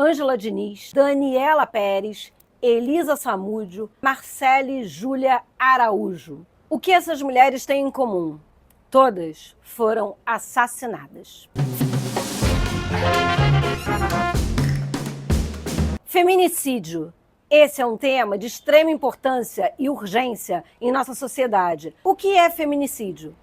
Ângela Diniz, Daniela Pérez, Elisa Samúdio, Marcele Júlia Araújo. O que essas mulheres têm em comum? Todas foram assassinadas. Feminicídio. Esse é um tema de extrema importância e urgência em nossa sociedade. O que é feminicídio?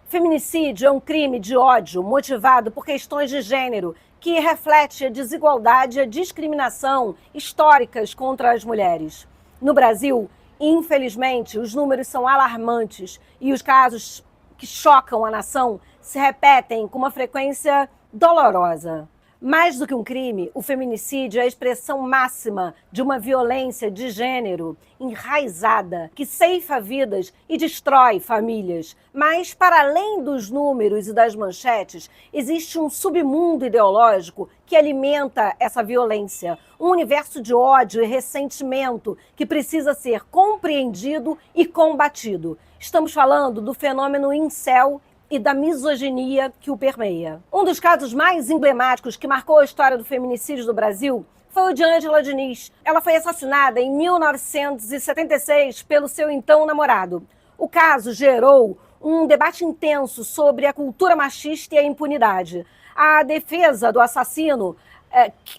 Feminicídio é um crime de ódio motivado por questões de gênero que reflete a desigualdade e a discriminação históricas contra as mulheres. No Brasil, infelizmente, os números são alarmantes e os casos que chocam a nação se repetem com uma frequência dolorosa. Mais do que um crime, o feminicídio é a expressão máxima de uma violência de gênero enraizada que ceifa vidas e destrói famílias. Mas, para além dos números e das manchetes, existe um submundo ideológico que alimenta essa violência, um universo de ódio e ressentimento que precisa ser compreendido e combatido. Estamos falando do fenômeno incel e da misoginia que o permeia. Um dos casos mais emblemáticos que marcou a história do feminicídio do Brasil foi o de Ângela Diniz. Ela foi assassinada em 1976 pelo seu então namorado. O caso gerou um debate intenso sobre a cultura machista e a impunidade. A defesa do assassino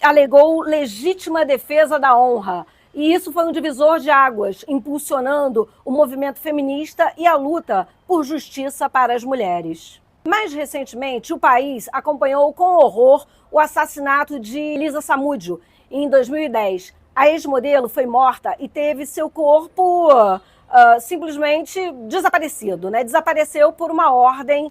alegou legítima defesa da honra. E isso foi um divisor de águas, impulsionando o movimento feminista e a luta por justiça para as mulheres. Mais recentemente, o país acompanhou com horror o assassinato de Elisa Samúdio, em 2010. A ex-modelo foi morta e teve seu corpo simplesmente desaparecido, né? Desapareceu por uma ordem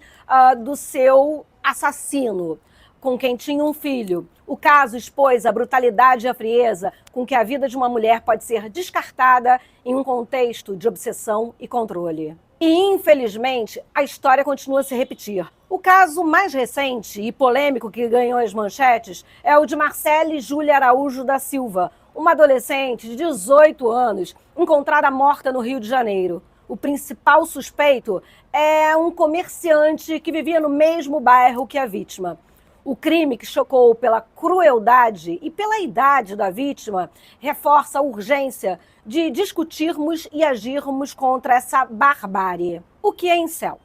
do seu assassino, com quem tinha um filho. O caso expôs a brutalidade e a frieza com que a vida de uma mulher pode ser descartada em um contexto de obsessão e controle. E, infelizmente, a história continua a se repetir. O caso mais recente e polêmico que ganhou as manchetes é o de Marcele Júlia Araújo da Silva, uma adolescente de 18 anos, encontrada morta no Rio de Janeiro. O principal suspeito é um comerciante que vivia no mesmo bairro que a vítima. O crime, que chocou pela crueldade e pela idade da vítima, reforça a urgência de discutirmos e agirmos contra essa barbárie. O que é incel?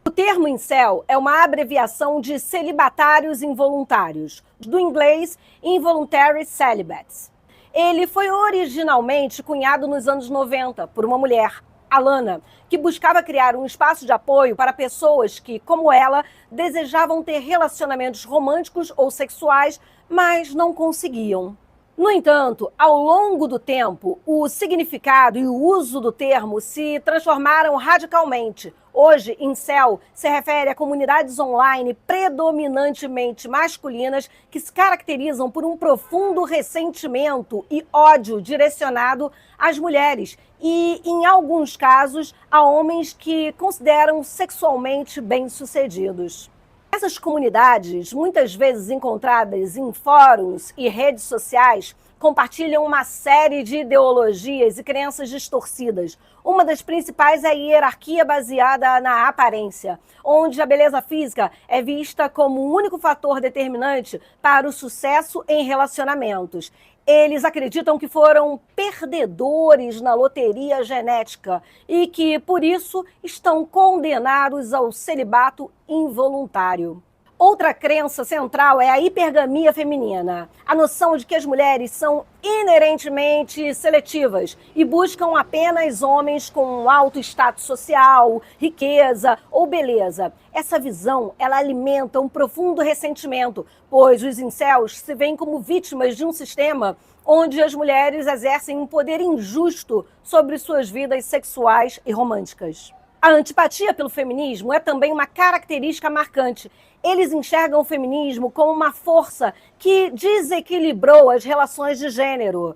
O termo incel é uma abreviação de celibatários involuntários, do inglês Involuntary Celibates. Ele foi originalmente cunhado nos anos 90 por uma mulher, Alana, que buscava criar um espaço de apoio para pessoas que, como ela, desejavam ter relacionamentos românticos ou sexuais, mas não conseguiam. No entanto, ao longo do tempo, o significado e o uso do termo se transformaram radicalmente. Hoje, incel se refere a comunidades online predominantemente masculinas que se caracterizam por um profundo ressentimento e ódio direcionado às mulheres e, em alguns casos, a homens que consideram sexualmente bem-sucedidos. Essas comunidades, muitas vezes encontradas em fóruns e redes sociais, compartilham uma série de ideologias e crenças distorcidas. Uma das principais é a hierarquia baseada na aparência, onde a beleza física é vista como o único fator determinante para o sucesso em relacionamentos. Eles acreditam que foram perdedores na loteria genética e que, por isso, estão condenados ao celibato involuntário. Outra crença central é a hipergamia feminina, a noção de que as mulheres são inerentemente seletivas e buscam apenas homens com alto status social, riqueza ou beleza. Essa visão, ela alimenta um profundo ressentimento, pois os incels se veem como vítimas de um sistema onde as mulheres exercem um poder injusto sobre suas vidas sexuais e românticas. A antipatia pelo feminismo é também uma característica marcante. Eles enxergam o feminismo como uma força que desequilibrou as relações de gênero,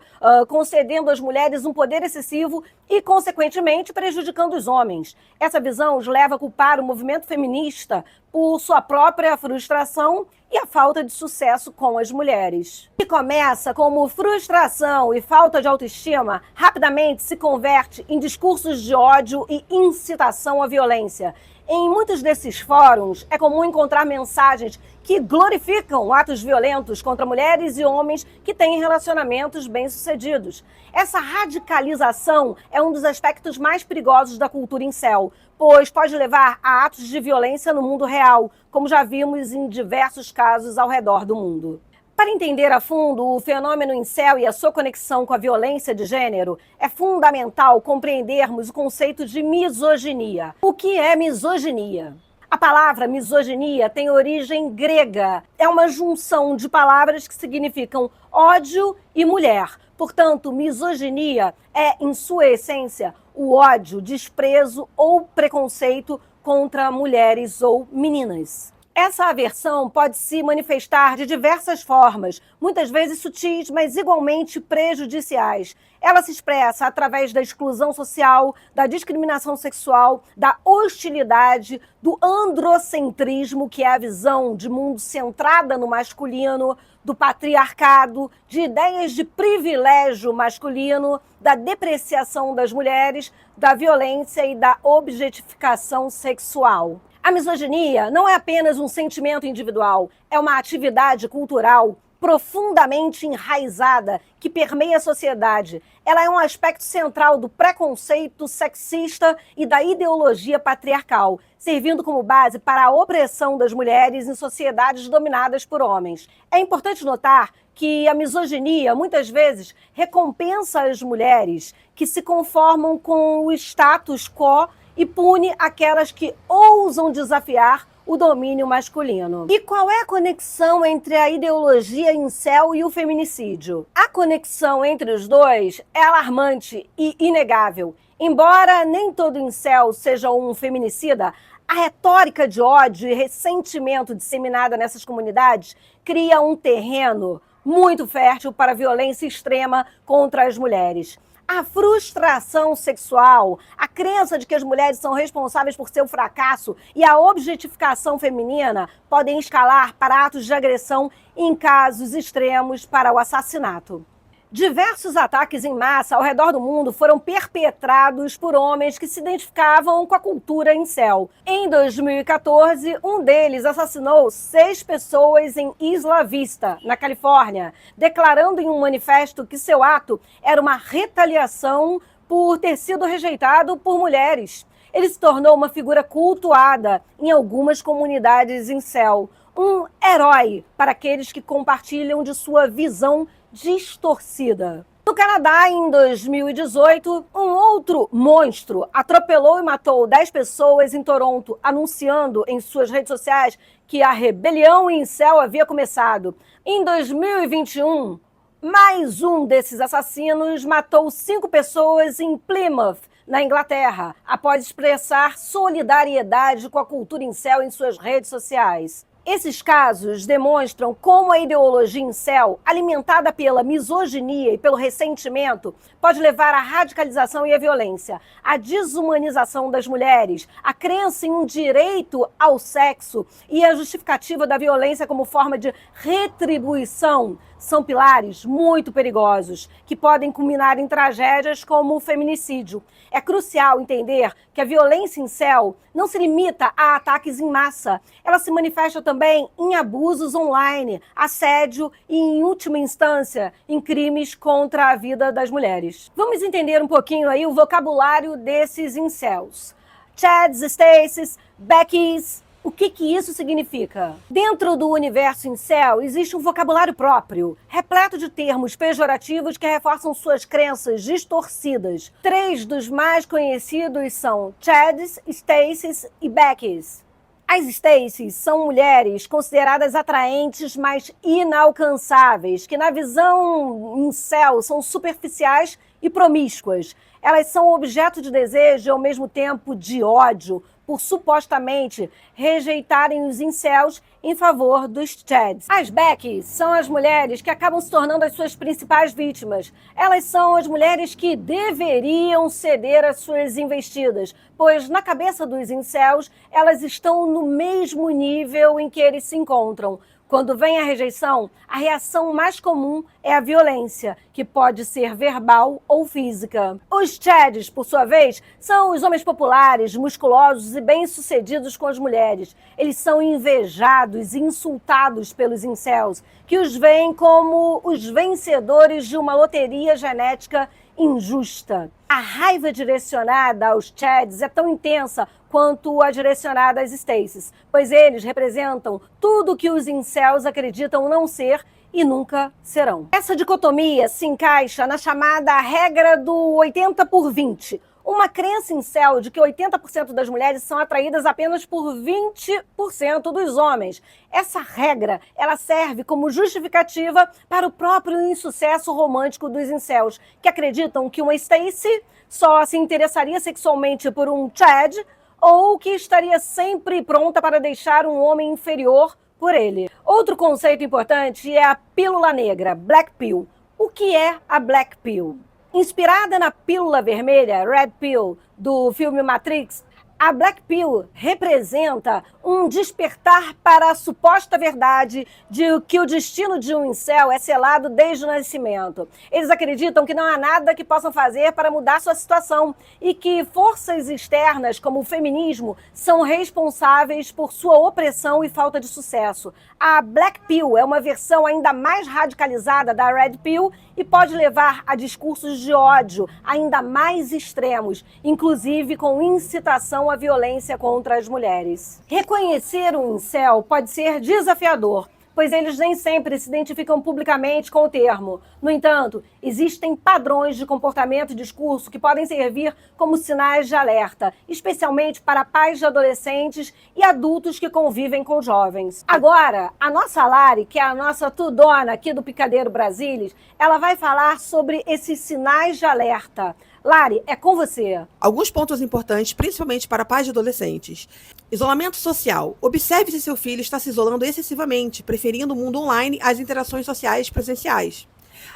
concedendo às mulheres um poder excessivo e, consequentemente, prejudicando os homens. Essa visão os leva a culpar o movimento feminista por sua própria frustração e a falta de sucesso com as mulheres. O que começa como frustração e falta de autoestima, rapidamente se converte em discursos de ódio e incitação à violência. Em muitos desses fóruns, é comum encontrar mensagens que glorificam atos violentos contra mulheres e homens que têm relacionamentos bem-sucedidos. Essa radicalização é um dos aspectos mais perigosos da cultura incel, pois pode levar a atos de violência no mundo real, como já vimos em diversos casos ao redor do mundo. Para entender a fundo o fenômeno incel e a sua conexão com a violência de gênero, é fundamental compreendermos o conceito de misoginia. O que é misoginia? A palavra misoginia tem origem grega. É uma junção de palavras que significam ódio e mulher. Portanto, misoginia é, em sua essência, o ódio, desprezo ou preconceito contra mulheres ou meninas. Essa aversão pode se manifestar de diversas formas, muitas vezes sutis, mas igualmente prejudiciais. Ela se expressa através da exclusão social, da discriminação sexual, da hostilidade, do androcentrismo, que é a visão de mundo centrada no masculino, do patriarcado, de ideias de privilégio masculino, da depreciação das mulheres, da violência e da objetificação sexual. A misoginia não é apenas um sentimento individual, é uma atividade cultural profundamente enraizada que permeia a sociedade. Ela é um aspecto central do preconceito sexista e da ideologia patriarcal, servindo como base para a opressão das mulheres em sociedades dominadas por homens. É importante notar que a misoginia, muitas vezes, recompensa as mulheres que se conformam com o status quo e pune aquelas que ousam desafiar o domínio masculino. E qual é a conexão entre a ideologia incel e o feminicídio? A conexão entre os dois é alarmante e inegável. Embora nem todo incel seja um feminicida, a retórica de ódio e ressentimento disseminada nessas comunidades cria um terreno muito fértil para a violência extrema contra as mulheres. A frustração sexual, a crença de que as mulheres são responsáveis por seu fracasso e a objetificação feminina podem escalar para atos de agressão em casos extremos para o assassinato. Diversos ataques em massa ao redor do mundo foram perpetrados por homens que se identificavam com a cultura incel. Em 2014, um deles assassinou 6 pessoas em Isla Vista, na Califórnia, declarando em um manifesto que seu ato era uma retaliação por ter sido rejeitado por mulheres. Ele se tornou uma figura cultuada em algumas comunidades incel, um herói para aqueles que compartilham de sua visão distorcida. No Canadá, em 2018, um outro monstro atropelou e matou 10 pessoas em Toronto, anunciando em suas redes sociais que a rebelião incel havia começado. Em 2021, mais um desses assassinos matou 5 pessoas em Plymouth, na Inglaterra, após expressar solidariedade com a cultura incel em suas redes sociais. Esses casos demonstram como a ideologia incel, alimentada pela misoginia e pelo ressentimento, pode levar à radicalização e à violência, à desumanização das mulheres, à crença em um direito ao sexo e a justificativa da violência como forma de retribuição. São pilares muito perigosos, que podem culminar em tragédias como o feminicídio. É crucial entender que a violência incel não se limita a ataques em massa. Ela se manifesta também em abusos online, assédio e, em última instância, em crimes contra a vida das mulheres. Vamos entender um pouquinho aí o vocabulário desses incels. Chads, Stacys, Beckys. O que isso significa? Dentro do universo incel existe um vocabulário próprio, repleto de termos pejorativos que reforçam suas crenças distorcidas. 3 dos mais conhecidos são Chads, Stacys e Beckys. As Stacys são mulheres consideradas atraentes, mas inalcançáveis, que na visão incel são superficiais e promíscuas. Elas são objeto de desejo e ao mesmo tempo de ódio, por supostamente rejeitarem os incels em favor dos Chads. As Beckys são as mulheres que acabam se tornando as suas principais vítimas. Elas são as mulheres que deveriam ceder às suas investidas, pois na cabeça dos incels elas estão no mesmo nível em que eles se encontram, Quando vem a rejeição, a reação mais comum é a violência, que pode ser verbal ou física. Os chads, por sua vez, são os homens populares, musculosos e bem-sucedidos com as mulheres. Eles são invejados e insultados pelos incels, que os veem como os vencedores de uma loteria genética injusta. A raiva direcionada aos chads é tão intensa quanto a direcionada às Stacys, pois eles representam tudo que os incels acreditam não ser e nunca serão. Essa dicotomia se encaixa na chamada regra do 80/20, uma crença incel de que 80% das mulheres são atraídas apenas por 20% dos homens. Essa regra, ela serve como justificativa para o próprio insucesso romântico dos incels, que acreditam que uma Stacey só se interessaria sexualmente por um chad ou que estaria sempre pronta para deixar um homem inferior por ele. Outro conceito importante é a pílula negra, Black Pill. O que é a Black Pill? Inspirada na pílula vermelha, Red Pill, do filme Matrix, a Black Pill representa um despertar para a suposta verdade de que o destino de um incel é selado desde o nascimento. Eles acreditam que não há nada que possam fazer para mudar sua situação e que forças externas, como o feminismo, são responsáveis por sua opressão e falta de sucesso. A Black Pill é uma versão ainda mais radicalizada da Red Pill e pode levar a discursos de ódio ainda mais extremos, inclusive com incitação à violência contra as mulheres. Reconhecer um incel pode ser desafiador, pois eles nem sempre se identificam publicamente com o termo. No entanto, existem padrões de comportamento e discurso que podem servir como sinais de alerta, especialmente para pais de adolescentes e adultos que convivem com jovens. Agora, a nossa Lari, que é a nossa tudona aqui do Picadeiro Brasilis, ela vai falar sobre esses sinais de alerta. Lari, é com você. Alguns pontos importantes, principalmente para pais de adolescentes. Isolamento social. Observe se seu filho está se isolando excessivamente, preferindo o mundo online às interações sociais presenciais.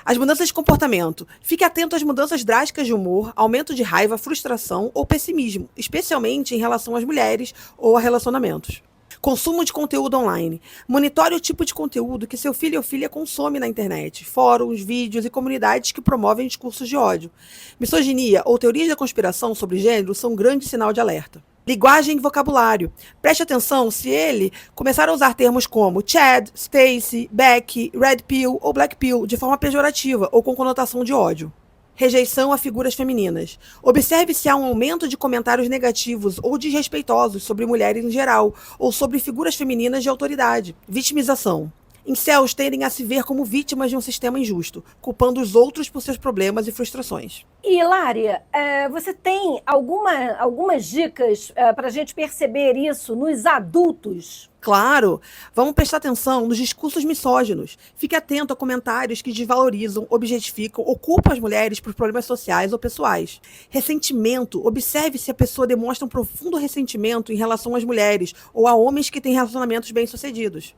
As mudanças de comportamento. Fique atento às mudanças drásticas de humor, aumento de raiva, frustração ou pessimismo, especialmente em relação às mulheres ou a relacionamentos. Consumo de conteúdo online. Monitore o tipo de conteúdo que seu filho ou filha consome na internet, fóruns, vídeos e comunidades que promovem discursos de ódio. Misoginia ou teorias da conspiração sobre gênero são um grande sinal de alerta. Linguagem e vocabulário. Preste atenção se ele começar a usar termos como Chad, Stacey, Becky, Red Pill ou Black Pill de forma pejorativa ou com conotação de ódio. Rejeição a figuras femininas. Observe se há um aumento de comentários negativos ou desrespeitosos sobre mulheres em geral, ou sobre figuras femininas de autoridade. Vitimização. Incels tendem a se ver como vítimas de um sistema injusto, culpando os outros por seus problemas e frustrações. E, Lária, você tem algumas dicas para a gente perceber isso nos adultos? Claro! Vamos prestar atenção nos discursos misóginos. Fique atento a comentários que desvalorizam, objetificam ou culpam as mulheres por problemas sociais ou pessoais. Ressentimento. Observe se a pessoa demonstra um profundo ressentimento em relação às mulheres ou a homens que têm relacionamentos bem-sucedidos.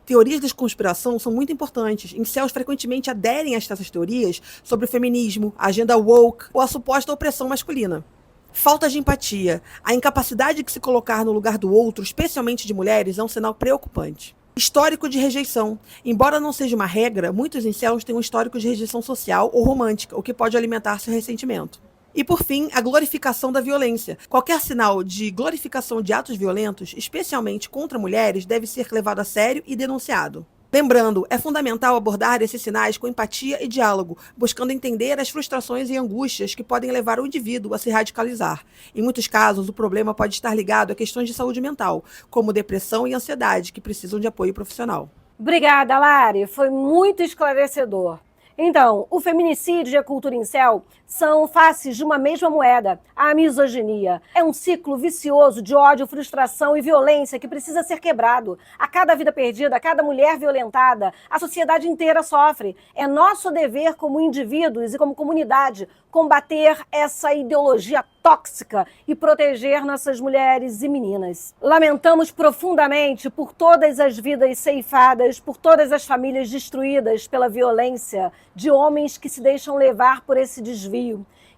Teorias da conspiração são muito importantes. Incels frequentemente aderem a essas teorias sobre o feminismo, a agenda woke ou a suposta opressão masculina. Falta de empatia. A incapacidade de se colocar no lugar do outro, especialmente de mulheres, é um sinal preocupante. Histórico de rejeição. Embora não seja uma regra, muitos incels têm um histórico de rejeição social ou romântica, o que pode alimentar seu ressentimento. E, por fim, a glorificação da violência. Qualquer sinal de glorificação de atos violentos, especialmente contra mulheres, deve ser levado a sério e denunciado. Lembrando, é fundamental abordar esses sinais com empatia e diálogo, buscando entender as frustrações e angústias que podem levar o indivíduo a se radicalizar. Em muitos casos, o problema pode estar ligado a questões de saúde mental, como depressão e ansiedade, que precisam de apoio profissional. Obrigada, Lari. Foi muito esclarecedor. Então, o feminicídio e a cultura incel são faces de uma mesma moeda. A misoginia é um ciclo vicioso de ódio, frustração e violência que precisa ser quebrado. A cada vida perdida, a cada mulher violentada, a sociedade inteira sofre. É nosso dever como indivíduos e como comunidade combater essa ideologia tóxica e proteger nossas mulheres e meninas. Lamentamos profundamente por todas as vidas ceifadas, por todas as famílias destruídas pela violência de homens que se deixam levar por esse desvio.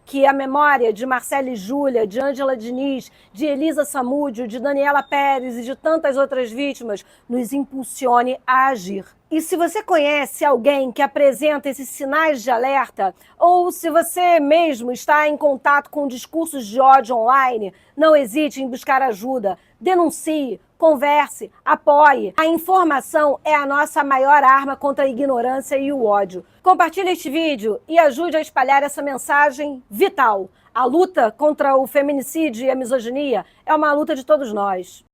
que a memória de Marcela e Júlia, de Ângela Diniz, de Elisa Samúdio, de Daniela Pérez e de tantas outras vítimas nos impulsione a agir. E se você conhece alguém que apresenta esses sinais de alerta, ou se você mesmo está em contato com discursos de ódio online, não hesite em buscar ajuda. Denuncie, converse, apoie. A informação é a nossa maior arma contra a ignorância e o ódio. Compartilhe este vídeo e ajude a espalhar essa mensagem vital. A luta contra o feminicídio e a misoginia é uma luta de todos nós.